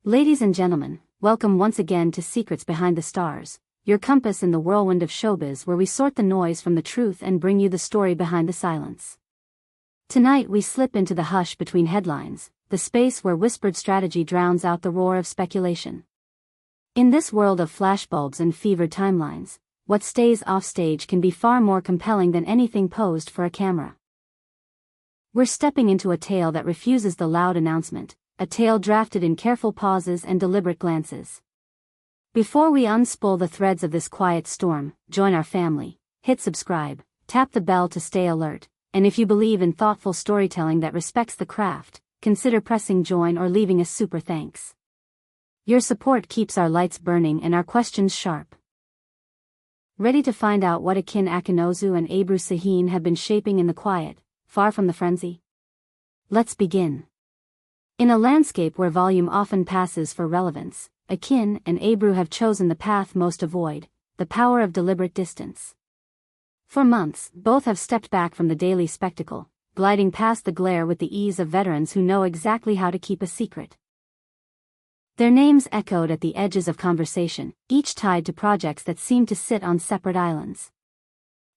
Ladies and gentlemen, welcome once again to Secrets Behind the Stars, your compass in the whirlwind of showbiz where we sort the noise from the truth and bring you the story behind the silence. Tonight we slip into the hush between headlines, the space where whispered strategy drowns out the roar of speculation. In this world of flashbulbs and fevered timelines, what stays offstage can be far more compelling than anything posed for a camera. We're stepping into a tale that refuses the loud announcement, a tale drafted in careful pauses and deliberate glances. Before we unspool the threads of this quiet storm, join our family, hit subscribe, tap the bell to stay alert, and if you believe in thoughtful storytelling that respects the craft, consider pressing join or leaving a super thanks. Your support keeps our lights burning and our questions sharp. Ready to find out what Akın Akinozu and Ebru have been shaping in the quiet, far from the frenzy? Let's begin. In a landscape where volume often passes for relevance, Akın and Ebru have chosen the path most avoid, the power of deliberate distance. For months, both have stepped back from the daily spectacle, gliding past the glare with the ease of veterans who know exactly how to keep a secret. Their names echoed at the edges of conversation, each tied to projects that seemed to sit on separate islands.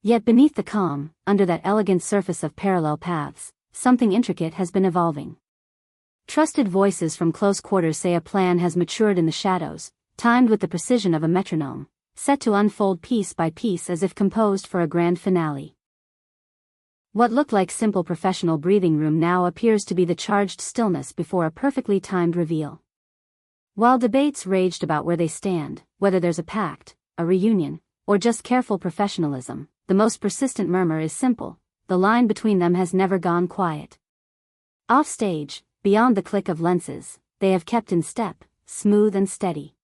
Yet beneath the calm, under that elegant surface of parallel paths, something intricate has been evolving. Trusted voices from close quarters say a plan has matured in the shadows, timed with the precision of a metronome, set to unfold piece by piece as if composed for a grand finale. What looked like simple professional breathing room now appears to be the charged stillness before a perfectly timed reveal. While debates raged about where they stand, whether there's a pact, a reunion, or just careful professionalism, the most persistent murmur is simple: the line between them has never gone quiet. Offstage, beyond the click of lenses, they have kept in step, smooth and steady.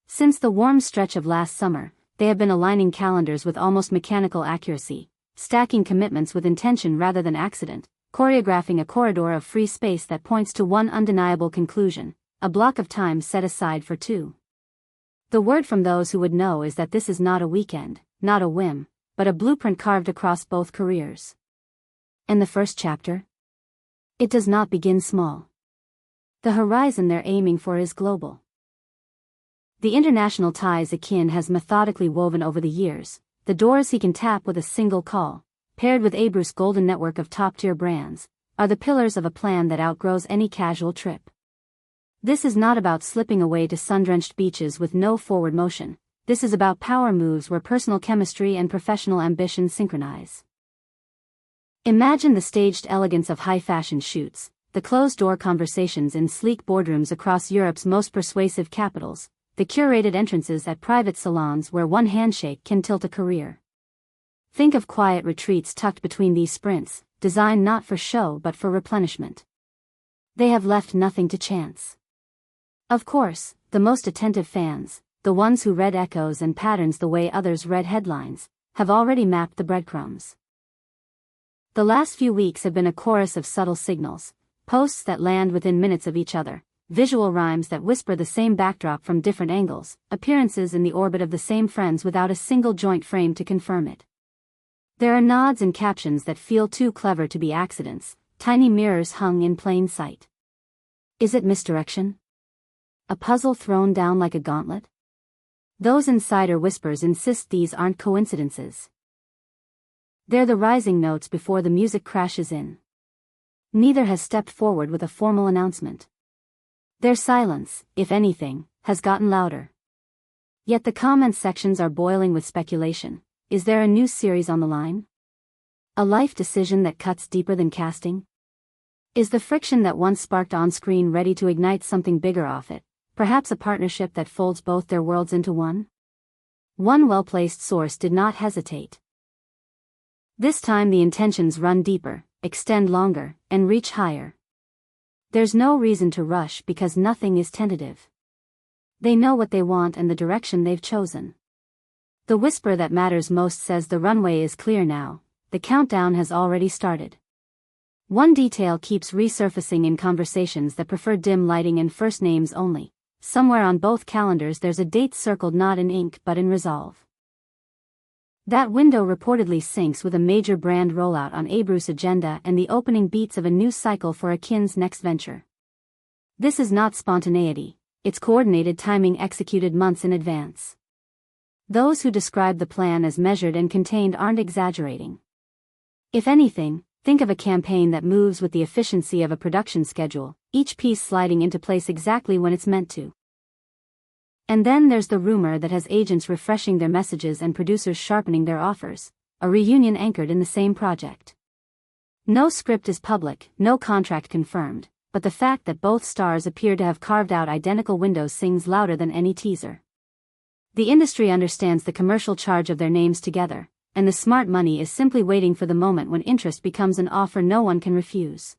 Since the warm stretch of last summer, they have been aligning calendars with almost mechanical accuracy, stacking commitments with intention rather than accident, choreographing a corridor of free space that points to one undeniable conclusion: a block of time set aside for two. The word from those who would know is that this is not a weekend, not a whim, but a blueprint carved across both careers. And the first chapter? It does not begin small. The horizon they're aiming for is global. The international ties Akın has methodically woven over the years, the doors he can tap with a single call, paired with Ebru's golden network of top-tier brands, are the pillars of a plan that outgrows any casual trip. This is not about slipping away to sun-drenched beaches with no forward motion. This is about power moves where personal chemistry and professional ambition synchronize. Imagine the staged elegance of high-fashion shoots, the closed-door conversations in sleek boardrooms across Europe's most persuasive capitals, the curated entrances at private salons where one handshake can tilt a career. Think of quiet retreats tucked between these sprints, designed not for show but for replenishment. They have left nothing to chance. Of course, the most attentive fans, the ones who read echoes and patterns the way others read headlines, have already mapped the breadcrumbs. The last few weeks have been a chorus of subtle signals, posts that land within minutes of each other, visual rhymes that whisper the same backdrop from different angles, appearances in the orbit of the same friends without a single joint frame to confirm it. There are nods and captions that feel too clever to be accidents, tiny mirrors hung in plain sight. Is it misdirection? A puzzle thrown down like a gauntlet? Those insider whispers insist these aren't coincidences. They're the rising notes before the music crashes in. Neither has stepped forward with a formal announcement. Their silence, if anything, has gotten louder. Yet the comment sections are boiling with speculation. Is there a new series on the line? A life decision that cuts deeper than casting? Is the friction that once sparked on-screen ready to ignite something bigger off it? Perhaps a partnership that folds both their worlds into one? One well-placed source did not hesitate. This time the intentions run deeper, extend longer, and reach higher. There's no reason to rush because nothing is tentative. They know what they want and the direction they've chosen. The whisper that matters most says the runway is clear now, the countdown has already started. One detail keeps resurfacing in conversations that prefer dim lighting and first names only. Somewhere on both calendars there's a date circled not in ink but in resolve. That window reportedly syncs with a major brand rollout on Ebru's agenda and the opening beats of a new cycle for Akın's next venture. This is not spontaneity, it's coordinated timing executed months in advance. Those who describe the plan as measured and contained aren't exaggerating. If anything, think of a campaign that moves with the efficiency of a production schedule, each piece sliding into place exactly when it's meant to. And then there's the rumor that has agents refreshing their messages and producers sharpening their offers, a reunion anchored in the same project. No script is public, no contract confirmed, but the fact that both stars appear to have carved out identical windows sings louder than any teaser. The industry understands the commercial charge of their names together, and the smart money is simply waiting for the moment when interest becomes an offer no one can refuse.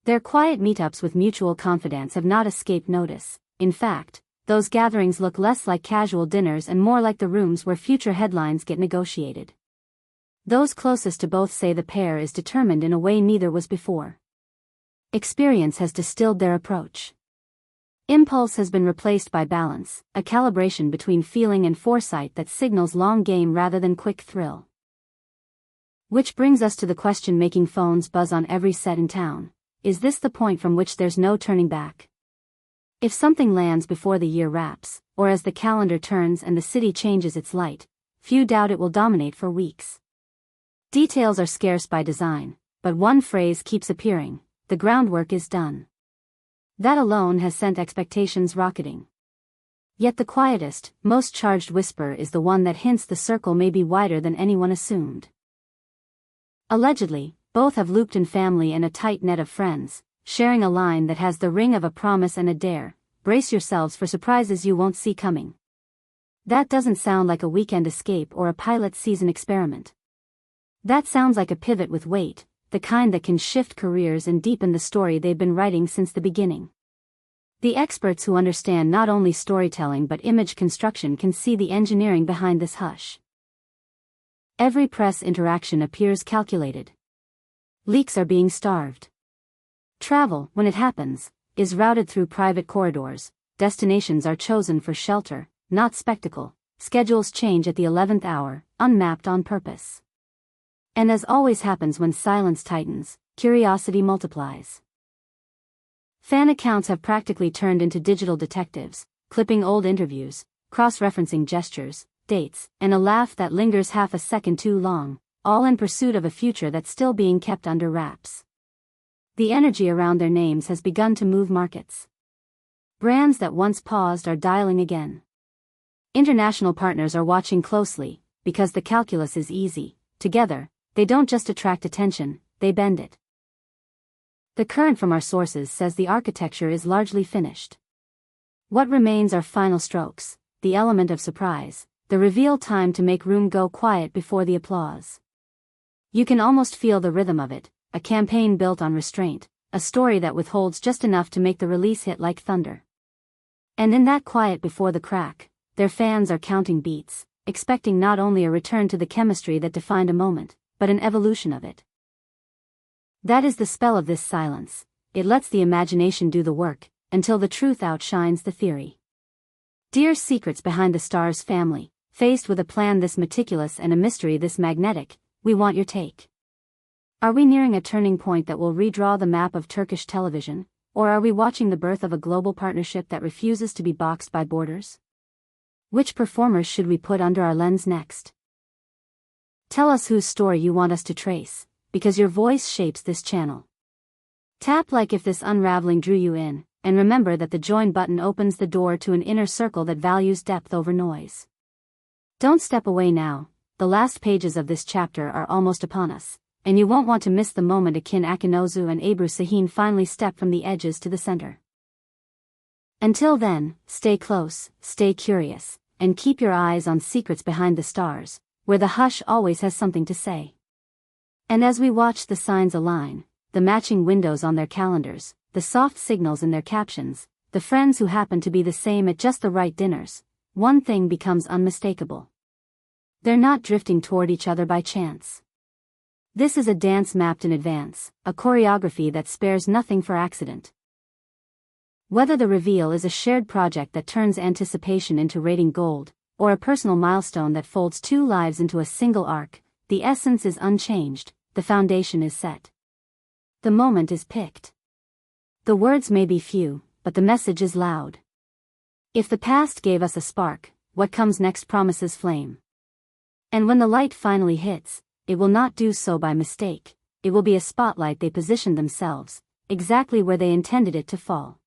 Their quiet meetups with mutual confidants have not escaped notice. In fact, those gatherings look less like casual dinners and more like the rooms where future headlines get negotiated. Those closest to both say the pair is determined in a way neither was before. Experience has distilled their approach. Impulse has been replaced by balance, a calibration between feeling and foresight that signals long game rather than quick thrill. Which brings us to the question making phones buzz on every set in town. Is this the point from which there's no turning back? If something lands before the year wraps, or as the calendar turns and the city changes its light, few doubt it will dominate for weeks. Details are scarce by design, but one phrase keeps appearing: the groundwork is done. That alone has sent expectations rocketing. Yet the quietest, most charged whisper is the one that hints the circle may be wider than anyone assumed. Allegedly, both have looped in family and a tight net of friends, sharing a line that has the ring of a promise and a dare: brace yourselves for surprises you won't see coming. That doesn't sound like a weekend escape or a pilot season experiment. That sounds like a pivot with weight, the kind that can shift careers and deepen the story they've been writing since the beginning. The experts who understand not only storytelling but image construction can see the engineering behind this hush. Every press interaction appears calculated. Leaks are being starved. Travel, when it happens, is routed through private corridors. Destinations are chosen for shelter, not spectacle. Schedules change at the 11th hour, unmapped on purpose. And as always happens when silence tightens, curiosity multiplies. Fan accounts have practically turned into digital detectives, clipping old interviews, cross-referencing gestures, dates, and a laugh that lingers half a second too long, all in pursuit of a future that's still being kept under wraps. The energy around their names has begun to move markets. Brands that once paused are dialing again. International partners are watching closely, because the calculus is easy. Together, they don't just attract attention, they bend it. The current from our sources says the architecture is largely finished. What remains are final strokes, the element of surprise, the reveal time to make room go quiet before the applause. You can almost feel the rhythm of it, a campaign built on restraint, a story that withholds just enough to make the release hit like thunder. And in that quiet before the crack, their fans are counting beats, expecting not only a return to the chemistry that defined a moment, but an evolution of it. That is the spell of this silence. It lets the imagination do the work, until the truth outshines the theory. Dear Secrets Behind the Stars family, faced with a plan this meticulous and a mystery this magnetic, we want your take. Are we nearing a turning point that will redraw the map of Turkish television, or are we watching the birth of a global partnership that refuses to be boxed by borders? Which performers should we put under our lens next? Tell us whose story you want us to trace, because your voice shapes this channel. Tap like if this unraveling drew you in, and remember that the join button opens the door to an inner circle that values depth over noise. Don't step away now, the last pages of this chapter are almost upon us, and you won't want to miss the moment Akın and Ebru finally step from the edges to the center. Until then, stay close, stay curious, and keep your eyes on Secrets Behind the Stars, where the hush always has something to say. And as we watch the signs align, the matching windows on their calendars, the soft signals in their captions, the friends who happen to be the same at just the right dinners, one thing becomes unmistakable. They're not drifting toward each other by chance. This is a dance mapped in advance, a choreography that spares nothing for accident. Whether the reveal is a shared project that turns anticipation into rating gold, or a personal milestone that folds two lives into a single arc, the essence is unchanged, the foundation is set. The moment is picked. The words may be few, but the message is loud. If the past gave us a spark, what comes next promises flame. And when the light finally hits, it will not do so by mistake, it will be a spotlight they positioned themselves, exactly where they intended it to fall.